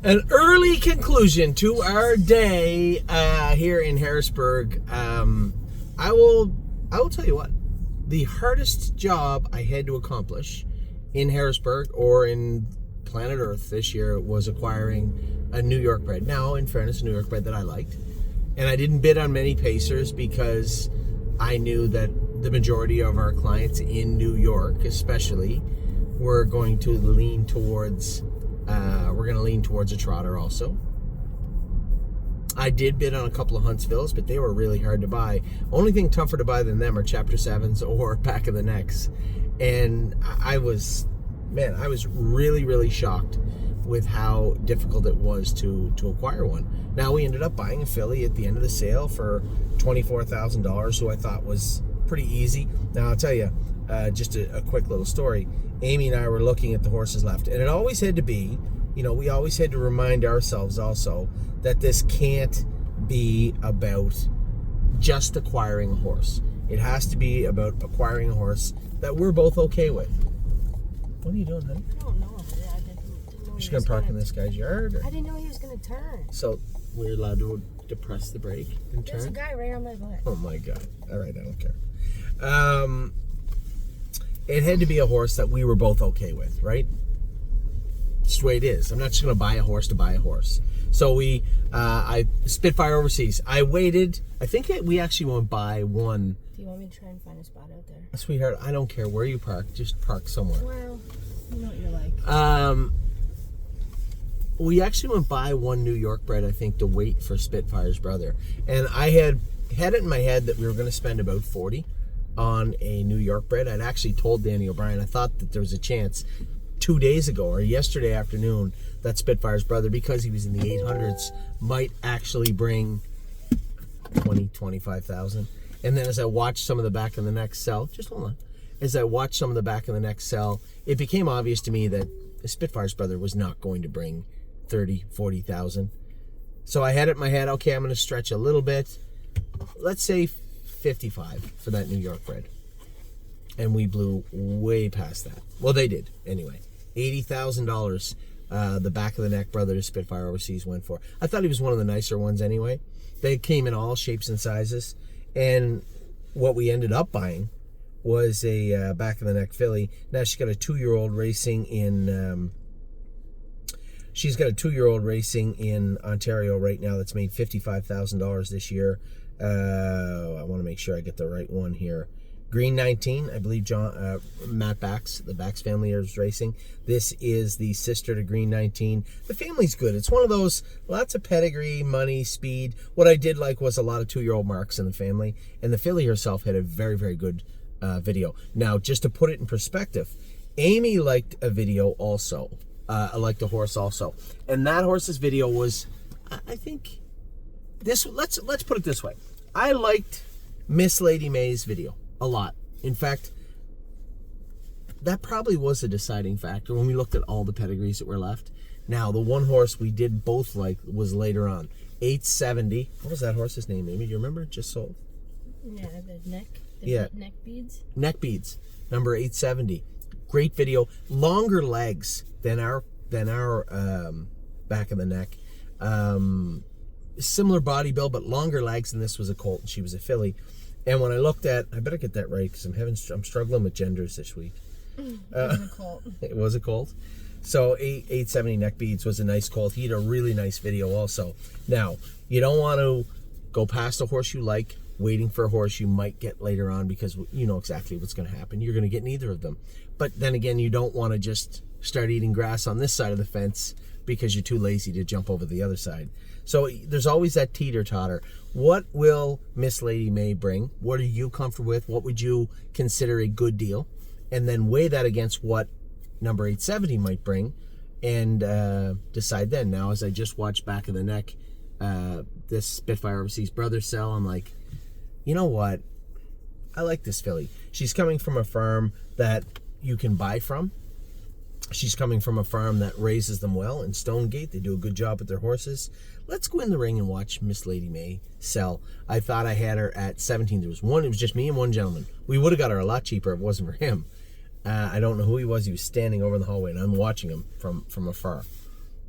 An early conclusion to our day here in Harrisburg. I will tell you what, the hardest job I had to accomplish in Harrisburg or in planet Earth this year was acquiring a New York bred. Now, in fairness, a New York bred that I liked. And I didn't bid on many Pacers because I knew that the majority of our clients in New York, especially, were going to lean towards a trotter also. I did bid on a couple of Huntsvilles, but they were really hard to buy. Only thing tougher to buy than them are Chapter 7s or back of the necks. And I was really, really shocked with how difficult it was to acquire one. Now, we ended up buying a filly at the end of the sale for $24,000, who I thought was pretty easy. Now, I'll tell you, just a quick little story. Amy and I were looking at the horses left, and it always had to be, we always had to remind ourselves also that this can't be about just acquiring a horse. It has to be about acquiring a horse that we're both okay with. What are you doing, honey? I don't know. I didn't know. You're just going to park in this guy's yard? Or? I didn't know he was going to turn. So we're allowed to depress the brake and turn? There's a guy right on my butt. Oh my God. All right, I don't care. It had to be a horse that we were both okay with, right? That's the way it is. I'm not just going to buy a horse to buy a horse. So I Spitfire overseas. I waited. I think we actually went by one. Do you want me to try and find a spot out there? Sweetheart, I don't care where you park. Just park somewhere. Well, you know what you're like. We actually went by one New York bred, I think, to wait for Spitfire's brother. And I had it in my head that we were going to spend about $40 on a New York bred. I'd actually told Danny O'Brien, I thought that there was a chance 2 days ago or yesterday afternoon that Spitfire's brother, because he was in the 800s, might actually bring 20, 25,000. And then as I watched some of the back of the neck sell, just hold on. As I watched some of the back of the neck sell, it became obvious to me that Spitfire's brother was not going to bring 30, 40,000. So I had it in my head, okay, I'm going to stretch a little bit. Let's say 55 for that New York bred. And we blew way past that. Well, they did, anyway. $80,000 the back of the neck brother to Spitfire overseas went for. I thought he was one of the nicer ones anyway. They came in all shapes and sizes. And what we ended up buying was a back of the neck filly. Now she's got a 2-year-old racing in Ontario right now that's made $55,000 this year. I want to make sure I get the right one here. Green 19, I believe Matt Bax, the Bax family is racing. This is the sister to Green 19. The family's good. It's one of those, lots of pedigree, money, speed. What I did like was a lot of 2-year-old marks in the family. And the filly herself had a very, very good video. Now, just to put it in perspective, Amy liked a video also. Liked a horse also. And that horse's video was, I think, this. Let's put it this way. I liked Miss Lady May's video a lot. In fact, that probably was a deciding factor when we looked at all the pedigrees that were left. Now, the one horse we did both like was later on. 870. What was that horse's name, Amy? Do you remember? It just sold. Yeah, the neck. Neck beads. Neck beads. Number 870. Great video. Longer legs than our back of the neck. Similar body build, but longer legs, and this was a colt, and she was a filly. And when I looked at, I better get that right because I'm struggling with genders this week. It was a colt. It was a colt. So 870 neck beads was a nice colt. He had a really nice video also. Now, you don't want to go past a horse you like, waiting for a horse you might get later on, because you know exactly what's going to happen. You're going to get neither of them. But then again, you don't want to just start eating grass on this side of the fence because you're too lazy to jump over the other side. So there's always that teeter-totter. What will Miss Lady May bring? What are you comfortable with? What would you consider a good deal? And then weigh that against what number 870 might bring, and decide then. Now, as I just watched back of the neck, this Spitfire overseas brother sell, I'm like, you know what? I like this filly. She's coming from a farm that you can buy from. She's coming from a farm that raises them well in Stonegate. They do a good job with their horses. Let's go in the ring and watch Miss Lady May sell. I thought I had her at 17. It was just me and one gentleman. We would have got her a lot cheaper if it wasn't for him. I don't know who he was. He was standing over in the hallway, and I'm watching him from afar.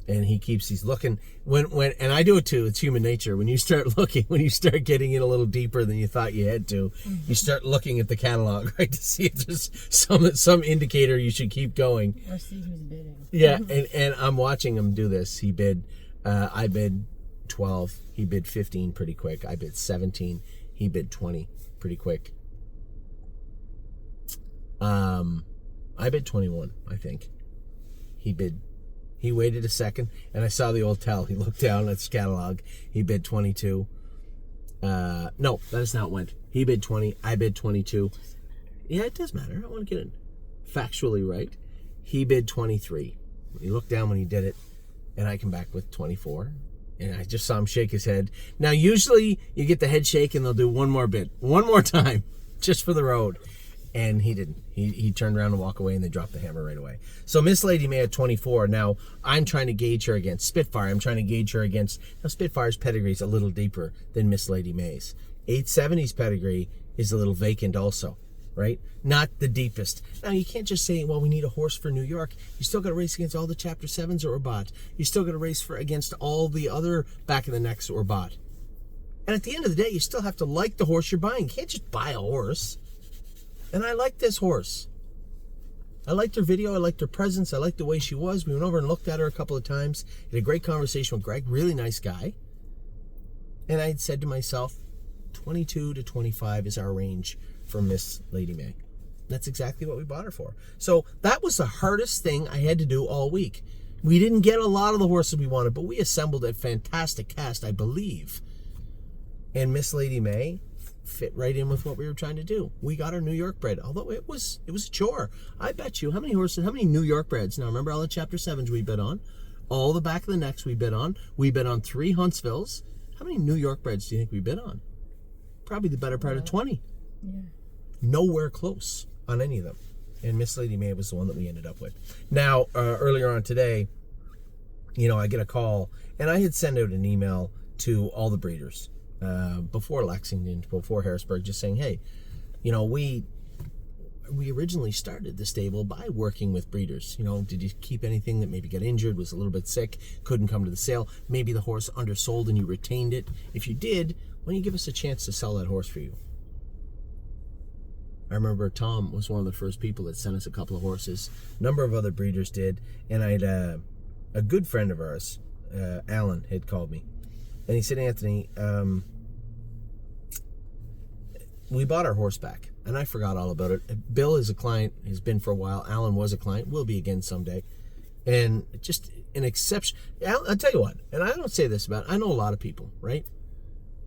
And he's looking and I do it too. It's human nature. When you start looking, when you start getting in a little deeper than you thought you had to, you start looking at the catalog, right, to see if there's some indicator you should keep going. Or see who's bidding. Yeah, and I'm watching him do this. He bid, I bid 12. He bid 15 pretty quick. I bid 17. He bid 20 pretty quick. I bid 21. I think He waited a second, and I saw the old tell. He looked down at his catalog. He bid 22. No, that is not how it went. He bid 20. I bid 22. Yeah, it does matter. I want to get it factually right. He bid 23. He looked down when he did it, and I come back with 24. And I just saw him shake his head. Now, usually you get the head shake, and they'll do one more bid. One more time, just for the road. And he didn't. He turned around and walked away, and they dropped the hammer right away. So Miss Lady May at 24. Now, I'm trying to gauge her against Spitfire. I'm trying to gauge her against... Now, Spitfire's pedigree is a little deeper than Miss Lady May's. 870's pedigree is a little vacant also, right? Not the deepest. Now, you can't just say, well, we need a horse for New York. You still got to race against all the Chapter 7s that were bought. You still got to race against all the other back of the necks that were bought. And at the end of the day, you still have to like the horse you're buying. You can't just buy a horse. And I like this horse. I liked her video. I liked her presence. I liked the way she was. We went over and looked at her a couple of times. Had a great conversation with Greg. Really nice guy. And I had said to myself, 22 to 25 is our range for Miss Lady May. That's exactly what we bought her for. So that was the hardest thing I had to do all week. We didn't get a lot of the horses we wanted, but we assembled a fantastic cast, I believe. And Miss Lady May fit right in with what we were trying to do. We got our New York bred, although it was a chore. I bet you, how many New York breds? Now remember all the Chapter 7s we bid on, all the back of the necks we bid on. We bid on 3 Huntsvilles. How many New York breds do you think we bid on? Probably the better part of 20. Yeah. Nowhere close on any of them. And Miss Lady May was the one that we ended up with. Now, earlier on today, I get a call, and I had sent out an email to all the breeders before Lexington, before Harrisburg, just saying, hey, we originally started the stable by working with breeders. Did you keep anything that maybe got injured, was a little bit sick, couldn't come to the sale? Maybe the horse undersold and you retained it. If you did, why don't you give us a chance to sell that horse for you? I remember Tom was one of the first people that sent us a couple of horses. A number of other breeders did. And I had a good friend of ours, Alan, had called me. And he said, Anthony, we bought our horse back. And I forgot all about it. Bill is a client, has been for a while. Alan was a client, will be again someday. And just an exception. I'll tell you what, and I don't say this about, I know a lot of people, right?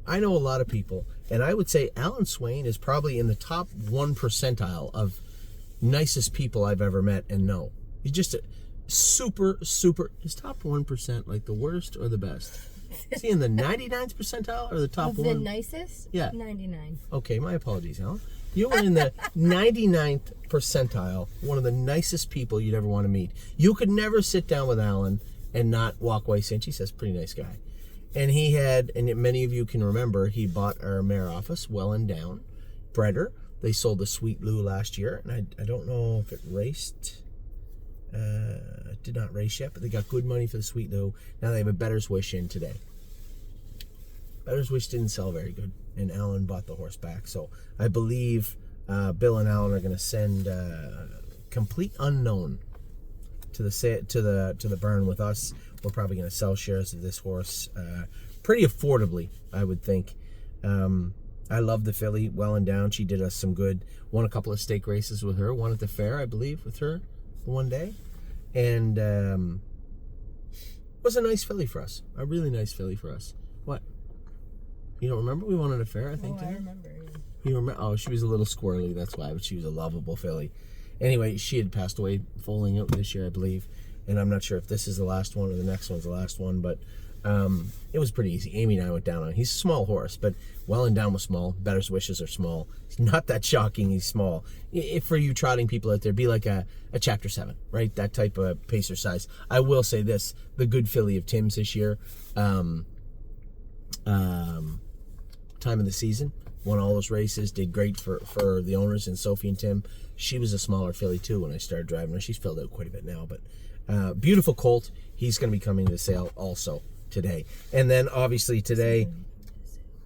I know a lot of people. And I would say Alan Swain is probably in the top 1 percentile of nicest people I've ever met and know. He's just a super, his top 1%, like the worst or the best? Is he in the 99th percentile or the top of 1? The nicest? Yeah. 99. Okay, my apologies, Alan. You were in the 99th percentile, one of the nicest people you'd ever want to meet. You could never sit down with Alan and not walk away saying, geez, that's a pretty nice guy. And he had, and many of you can remember, he bought our mare off us, Well and Down, bred her. They sold the Sweet Lou last year, and I don't know if it raced. It did not race yet, but they got good money for the Sweet Lou. Now they have a Better's Wish in today. Better's Wish didn't sell very good, and Alan bought the horse back. So I believe Bill and Alan are going to send Complete Unknown to the burn with us. We're probably going to sell shares of this horse pretty affordably, I would think. I love the filly, Well and Down. She did us some good. Won a couple of stake races with her. Won at the fair, I believe, with her one day. And was a nice filly for us. A really nice filly for us. What? You don't remember? We won at a fair, I think. Oh, I remember. You remember? Oh, she was a little squirrely, that's why. But she was a lovable filly. Anyway, she had passed away foaling out this year, I believe. And I'm not sure if this is the last one or the next one's the last one, but it was pretty easy. Amy and I went down on it. He's a small horse, but Well and Down was small. Better's Wishes are small. It's not that shocking he's small. If for you trotting people out there, be like a Chapter 7, right? That type of pacer size. I will say this, the good filly of Tim's this year, time of the season, won all those races, did great for the owners and Sophie and Tim. She was a smaller filly too when I started driving her. She's filled out quite a bit now, but beautiful colt. he's going to be coming to the sale also today. And then obviously today,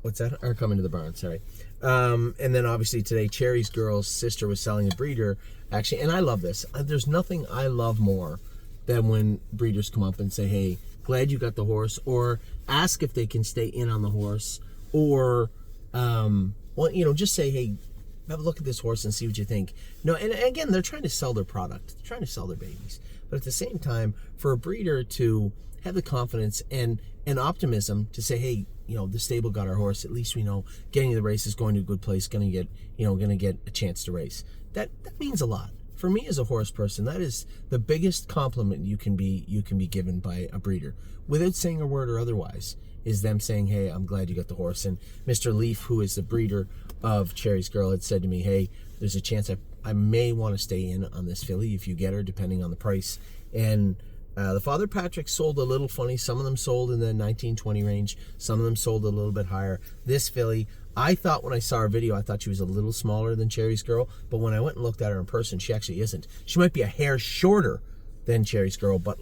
what's that? Or coming to the barn, sorry. And then obviously today, Cherry's girl's sister was selling a breeder, actually, and I love this. There's nothing I love more than when breeders come up and say, hey, glad you got the horse, or ask if they can stay in on the horse, or, well, you know, just say, hey, have a look at this horse and see what you think. No, and again, they're trying to sell their product. They're trying to sell their babies. But at the same time, for a breeder to have the confidence and optimism to say, hey, you know, the stable got our horse. At least we know getting to the race is going to a good place, going to get a chance to race. That means a lot. For me as a horse person, that is the biggest compliment you can be given by a breeder, without saying a word or otherwise, is them saying, hey, I'm glad you got the horse. And Mr. Leaf, who is the breeder of Cherry's girl, had said to me, hey, there's a chance I may want to stay in on this filly if you get her, depending on the price. And the Father Patrick sold a little funny. Some of them sold in the 19-20 range. Some of them sold a little bit higher. This filly, I thought when I saw her video, I thought she was a little smaller than Cherry's girl. But when I went and looked at her in person, she actually isn't. She might be a hair shorter than Cherry's girl, but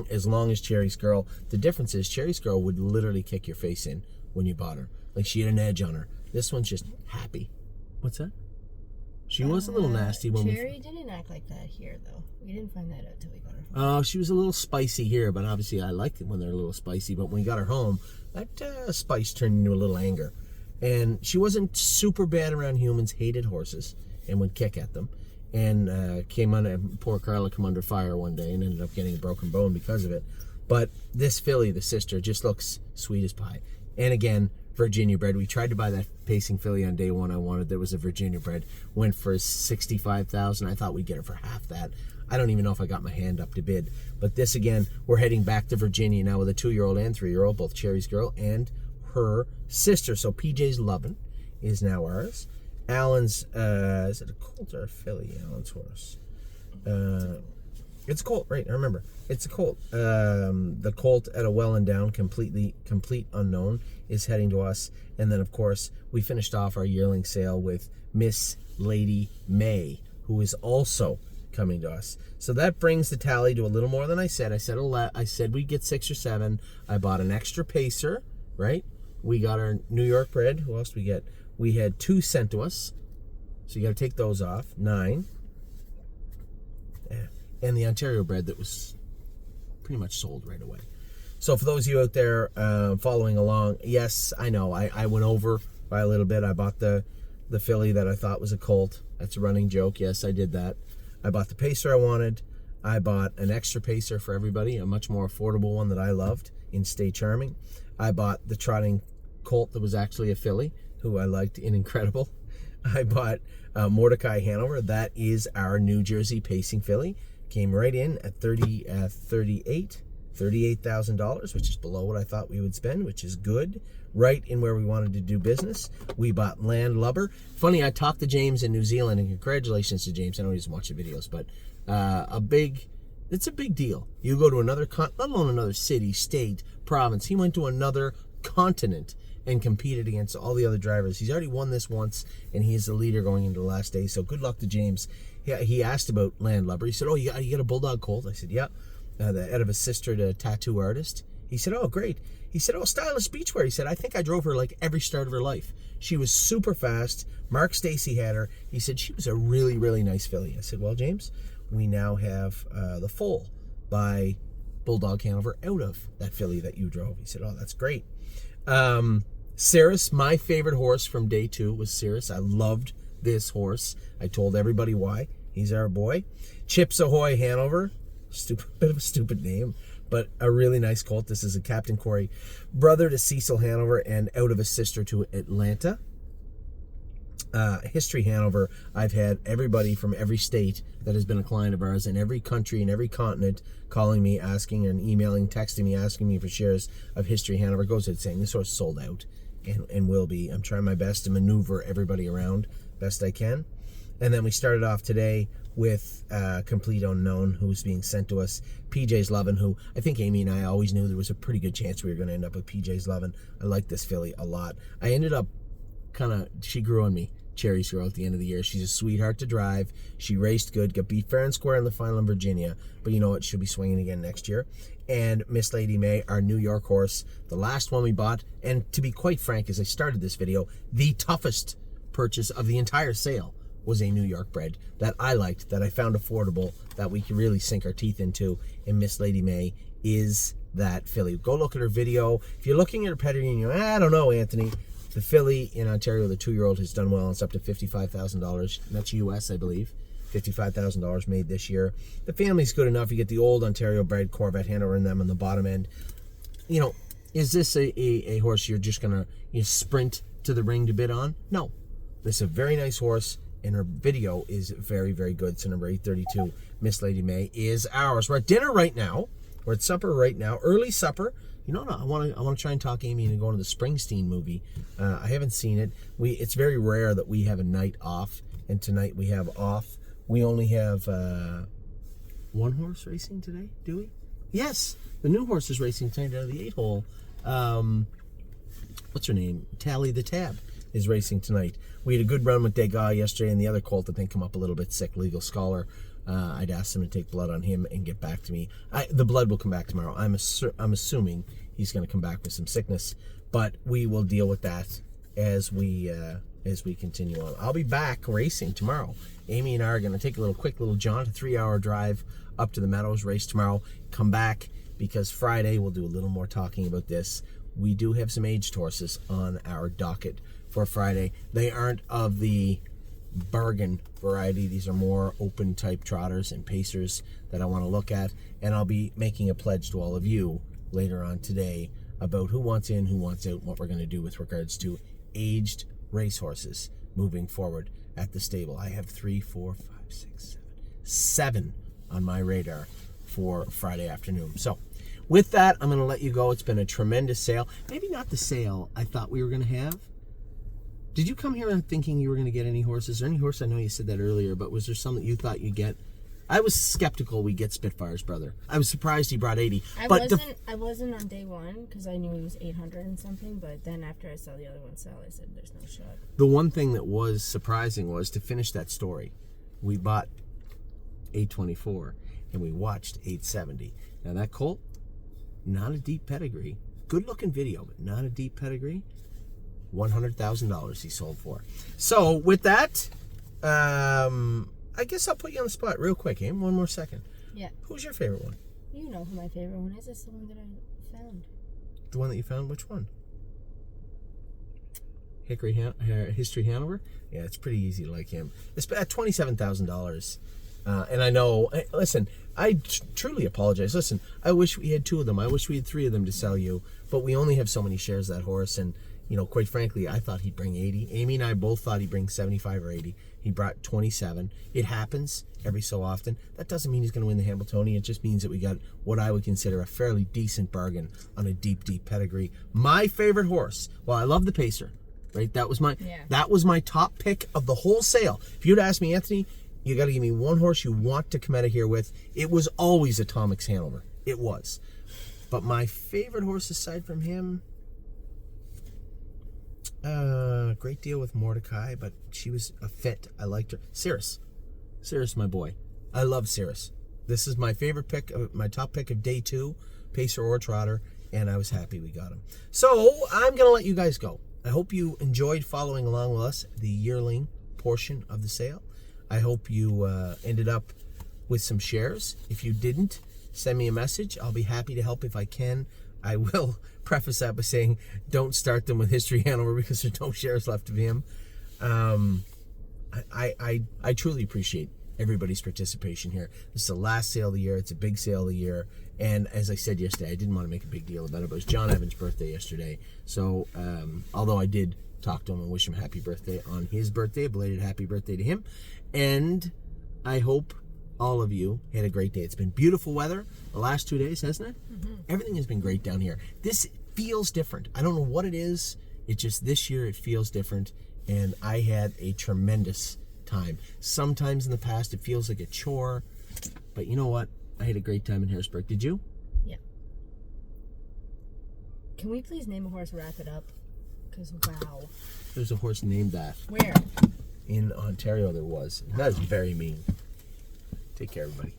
as long as Cherry's girl. The difference is Cherry's girl would literally kick your face in when you bought her. Like, she had an edge on her. This one's just happy. What's that? She was a little nasty when Cherry didn't act like that here, though. We didn't find that out till we got her home. Oh, she was a little spicy here, but obviously I liked it when they're a little spicy. But when we got her home, that spice turned into a little anger. And she wasn't super bad around humans, hated horses, and would kick at them. And poor Carla came under fire one day and ended up getting a broken bone because of it. But this filly, the sister, just looks sweet as pie. And again, Virginia bred. We tried to buy that pacing filly on day one. I wanted. There was a Virginia bred. Went for $65,000. I thought we'd get her for half that. I don't even know if I got my hand up to bid. But this again, we're heading back to Virginia now with a 2-year-old and 3-year-old, both Cherry's girl and her sister. So PJ's Lovin' is now ours. Alan's, is it a colt or a filly? Alan's horse. It's a colt, right? I remember. It's a colt. The colt at a well and down, complete unknown, is heading to us. And then, of course, we finished off our yearling sale with Miss Lady May, who is also coming to us. So that brings the tally to a little more than I said. I said we'd get 6 or 7. I bought an extra pacer, right? We got our New York bred. Who else did we get? We had 2 sent to us. So you got to take those off. 9. Yeah. And the Ontario bred that was pretty much sold right away. So for those of you out there following along, yes, I know. I went over by a little bit. I bought the filly that I thought was a colt. That's a running joke. Yes, I did that. I bought the pacer I wanted. I bought an extra pacer for everybody, a much more affordable one that I loved in Stay Charming. I bought the trotting colt that was actually a filly, who I liked in Incredible. I bought Mordecai Hanover. That is our New Jersey pacing filly. Came right in at $38,000, which is below what I thought we would spend, which is good. Right in where we wanted to do business. We bought Landlubber. Funny, I talked to James in New Zealand, and congratulations to James. I know he doesn't watch the videos, but it's a big deal. You go to another not alone another city, state, province. He went to another continent and competed against all the other drivers. He's already won this once, and he is the leader going into the last day. So good luck to James. He asked about Landlubber. He said, "Oh, you got a bulldog colt?" I said, "Yeah." The out of his sister, the tattoo artist. He said, "Oh, great." He said, "Oh, stylish beachwear." He said, "I think I drove her like every start of her life. She was super fast. Mark Stacy had her." He said, "She was a really, really nice filly." I said, "Well, James, we now have the foal by Bulldog Hanover out of that filly that you drove." He said, "Oh, that's great." Cirrus, my favorite horse from day 2 was Cirrus. I loved this horse. I told everybody why. He's our boy. Chips Ahoy Hanover. Bit of a stupid name, but a really nice colt. This is a Captain Corey, brother to Cecil Hanover and out of his sister to Atlanta. History Hanover, I've had everybody from every state that has been a client of ours in every country and every continent calling me, asking and emailing, texting me, asking me for shares of History Hanover. Goes without saying, this horse sold out and will be. I'm trying my best to maneuver everybody around best I can. And then we started off today with Complete Unknown, who's being sent to us. PJ's Lovin', who I think Amy and I always knew there was a pretty good chance we were going to end up with PJ's Lovin'. I like this filly a lot. I ended up she grew on me. cherries grow at the end of the year. She's a sweetheart to drive. She raced good, got beat fair and square in the final in Virginia. But you know what? She'll be swinging again next year. And Miss Lady May, our New York horse, the last one we bought. And to be quite frank, as I started this video, the toughest purchase of the entire sale was a New York bred that I liked, that I found affordable, that we could really sink our teeth into. And Miss Lady May is that filly. Go look at her video. If you're looking at her pedigree and you're, I don't know, Anthony, the filly in Ontario, the 2-year-old, has done well. It's up to $55,000. That's US, I believe. $55,000 made this year. The family's good enough. You get the old Ontario bred Corvette Hanover in them on the bottom end. You know, is this a horse you're just going to sprint to the ring to bid on? No. This is a very nice horse, and her video is very, very good. So number 832, Miss Lady May, is ours. We're at dinner right now. We're at supper right now. Early supper. You know, I want to try and talk Amy into going to the Springsteen movie. I haven't seen it. It's very rare that we have a night off, and tonight we have off. We only have one horse racing today, do we? Yes, the new horse is racing tonight out of the 8-hole. What's her name? Tally the Tab is racing tonight. We had a good run with Degas yesterday, and the other colt, I think, come up a little bit sick, Legal Scholar. I'd asked him to take blood on him and get back to me. The blood will come back tomorrow. I'm assuming he's going to come back with some sickness, but we will deal with that as we continue on. I'll be back racing tomorrow. Amy and I are going to take a quick little jaunt, a 3-hour drive up to the Meadows, race tomorrow, come back, because Friday we'll do a little more talking about this. We do have some aged horses on our docket for Friday. They aren't of the bargain variety. These are more open type trotters and pacers that I want to look at, and I'll be making a pledge to all of you later on today about who wants in, who wants out, and what we're going to do with regards to aged racehorses moving forward at the stable. I have 3, 4, 5, 6, 7 on my radar for Friday afternoon. So with that, I'm going to let you go. It's been a tremendous sale. Maybe not the sale I thought we were going to have. Did you come here thinking you were going to get any horses? Is there any horse? I know you said that earlier, but was there some that you thought you'd get? I was skeptical we'd get Spitfire's brother. I was surprised he brought 80. I wasn't on day one because I knew he was 800 and something, but then after I saw the other one sell, I said there's no shot. The one thing that was surprising was, to finish that story, we bought 824 and we watched 870. Now that colt, not a deep pedigree. Good looking video, but not a deep pedigree. $100,000 he sold for. So with that, I guess I'll put you on the spot real quick, Aim. One more second. Yeah. Who's your favorite one? You know who my favorite one is. It's the one that I found. The one that you found? Which one? History Hanover? Yeah, it's pretty easy to like him. It's at $27,000. And I know, listen, I truly apologize. Listen, I wish we had 2 of them. I wish we had 3 of them to sell you, but we only have so many shares of that horse, and you know, quite frankly, I thought he'd bring 80. Amy and I both thought he'd bring 75 or 80. He brought 27. It happens every so often. That doesn't mean he's going to win the Hambletonian. It just means that we got what I would consider a fairly decent bargain on a deep, deep pedigree. My favorite horse, well, I love the Pacer, right? That was my top pick of the whole sale. If you'd asked me, Anthony, you got to give me one horse you want to come out of here with, it was always Atomic's Hanover. It was. But my favorite horse aside from him, great deal with Mordecai, but she was a fit. I liked her. Cirrus, my boy. I love Cirrus. This is my favorite pick, my top pick of day 2, pacer or trotter, and I was happy we got him. So I'm gonna let you guys go. I hope you enjoyed following along with us, the yearling portion of the sale. I hope you ended up with some shares. If you didn't, send me a message. I'll be happy to help if I can. I will preface that by saying don't start them with History Hanover because there's no shares left of him. I truly appreciate everybody's participation here. This is the last sale of the year. It's a big sale of the year. And as I said yesterday, I didn't want to make a big deal about it, but it was John Evans' birthday yesterday. So although I did talk to him and wish him happy birthday on his birthday, a belated happy birthday to him. And I hope all of you had a great day. It's been beautiful weather the last 2 days, hasn't it? Mm-hmm. Everything has been great down here. This feels different. I don't know what it is. It's just this year it feels different, and I had a tremendous time. Sometimes in the past it feels like a chore, but you know what? I had a great time in Harrisburg. Did you? Yeah. Can we please name a horse, wrap it up? Because wow. There's a horse named that. Where? in Ontario there was. And that is very mean. Take care, everybody.